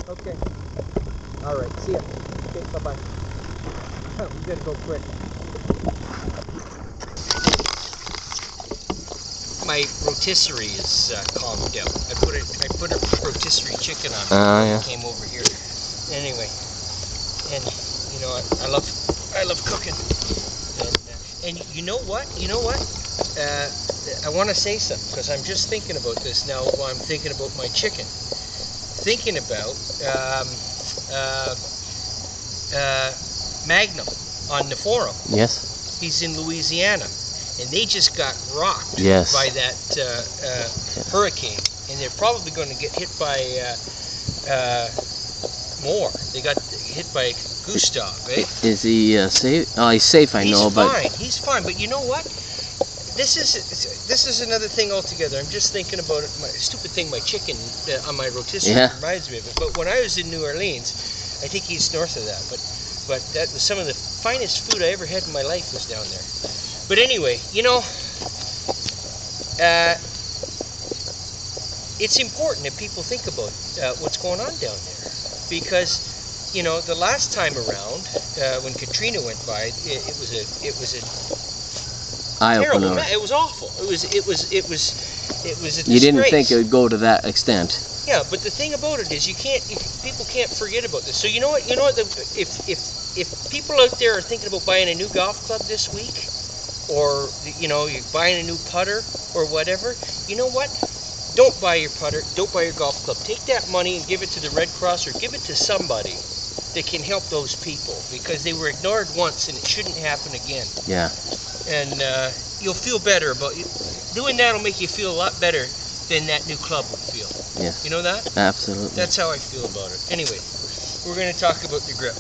Okay. All right. See ya. Okay. Bye-bye. We gotta go quick. My rotisserie is calmed down. I put a rotisserie chicken on it when Yeah. I came over here. Anyway, and you know I love cooking. And you know what? I want to say something because I'm just thinking about this now while I'm thinking about my chicken. Thinking about Magnum on the forum. Yes. He's in Louisiana, and they just got rocked Yes. by that hurricane, and they're probably going to get hit by more. They got hit by Gustav, eh? Is he safe? Oh, he's safe, I know, but... He's fine, but you know what? This is another thing altogether. I'm just thinking about it. My stupid thing, my chicken on my rotisserie reminds me of it. But when I was in New Orleans, I think he's north of that, but that was some of the finest food I ever had in my life was down there. But anyway, you know, it's important that people think about what's going on down there, because you know the last time around when Katrina went by, it was a terrible. It was awful. It was a disgrace. You didn't think it would go to that extent. Yeah, but the thing about it is people can't forget about this. So you know what? If people out there are thinking about buying a new golf club this week, or you know you're buying a new putter or whatever, you know what? Don't buy your putter. Don't buy your golf club. Take that money and give it to the Red Cross or give it to somebody that can help those people, because they were ignored once and it shouldn't happen again. Yeah. And you'll feel better about it. Doing that will make you feel a lot better than that new club would feel. Yeah. You know that? Absolutely. That's how I feel about it. Anyway, we're going to talk about the grip.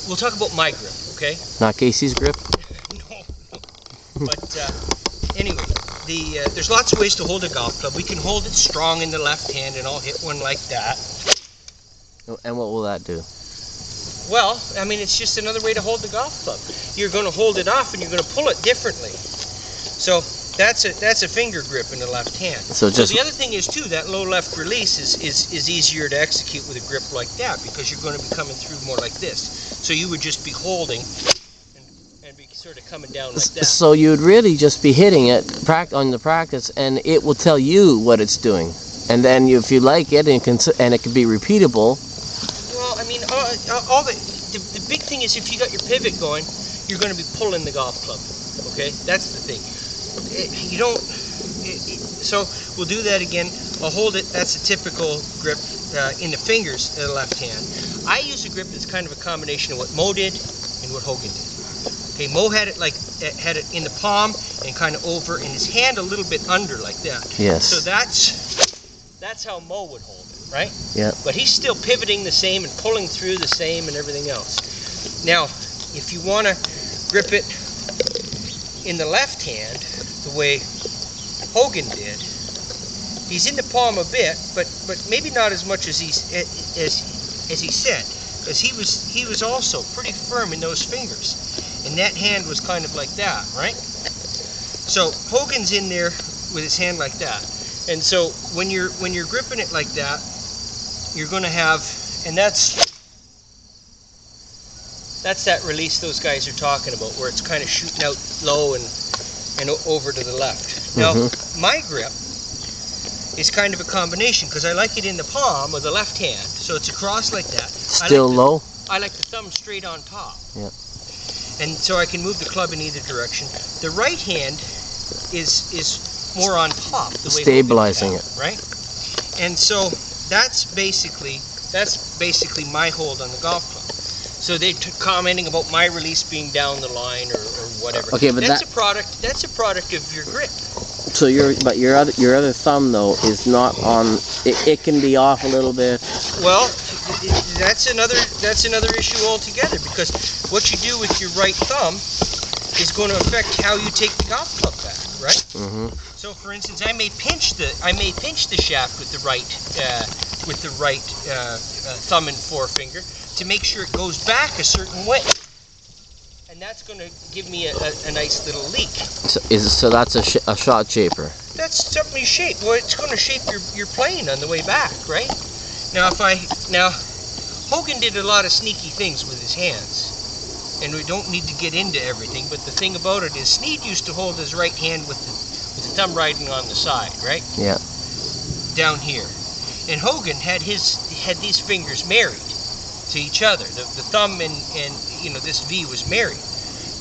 We'll talk about my grip, okay? Not Casey's grip? No. But anyway, there's lots of ways to hold a golf club. We can hold it strong in the left hand, and I'll hit one like that. And what will that do? Well, I mean, it's just another way to hold the golf club. You're going to hold it off, and you're going to pull it differently. So that's a finger grip in the left hand. So the other thing is too, that low left release is easier to execute with a grip like that, because you're going to be coming through more like this. So you would just be holding and be sort of coming down like that. So you'd really just be hitting it on the practice, and it will tell you what it's doing. And then if you like it, and it can be repeatable. Well, I mean, the big thing is if you got your pivot going, you're going to be pulling the golf club. Okay, that's the thing. So we'll do that again. I'll hold it. That's a typical grip in the fingers of the left hand. I use a grip that's kind of a combination of what Mo did and what Hogan did. Okay, Mo had it in the palm and kind of over, and his hand a little bit under like that. Yes. So that's how Mo would hold it, right? Yeah. But he's still pivoting the same and pulling through the same and everything else. Now, if you want to grip it in the left hand, the way Hogan did, he's in the palm a bit, but maybe not as much as he said, because he was also pretty firm in those fingers, and that hand was kind of like that, right? So Hogan's in there with his hand like that, and so when you're gripping it like that, you're going to have, and that's that release those guys are talking about, where it's kind of shooting out low and over to the left. Now, my grip is kind of a combination, because I like it in the palm of the left hand, so it's across like that. Still low? I like the thumb straight on top. Yeah. And so I can move the club in either direction. The right hand is more on top, the way stabilizing it, right? And so that's basically my hold on the golf club. So they're commenting about my release being down the line or whatever. Okay, but that's a product of your grip. So your other thumb though is not on. It can be off a little bit. Well, that's another issue altogether, because what you do with your right thumb is going to affect how you take the golf club back, right? So, for instance, I may pinch the shaft with the right thumb and forefinger to make sure it goes back a certain way. and that's going to give me a nice little leak. So that's a shot shaper. That's something you shape. Well, it's going to shape your plane on the way back, right? Now, Hogan did a lot of sneaky things with his hands, and we don't need to get into everything, but the thing about it is Sneed used to hold his right hand with the thumb riding on the side, right? Yeah. Down here. And Hogan had these fingers married to each other. The thumb and this V was married.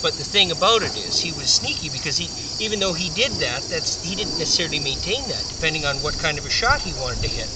But the thing about it is he was sneaky because even though he did that, he didn't necessarily maintain that, depending on what kind of a shot he wanted to hit.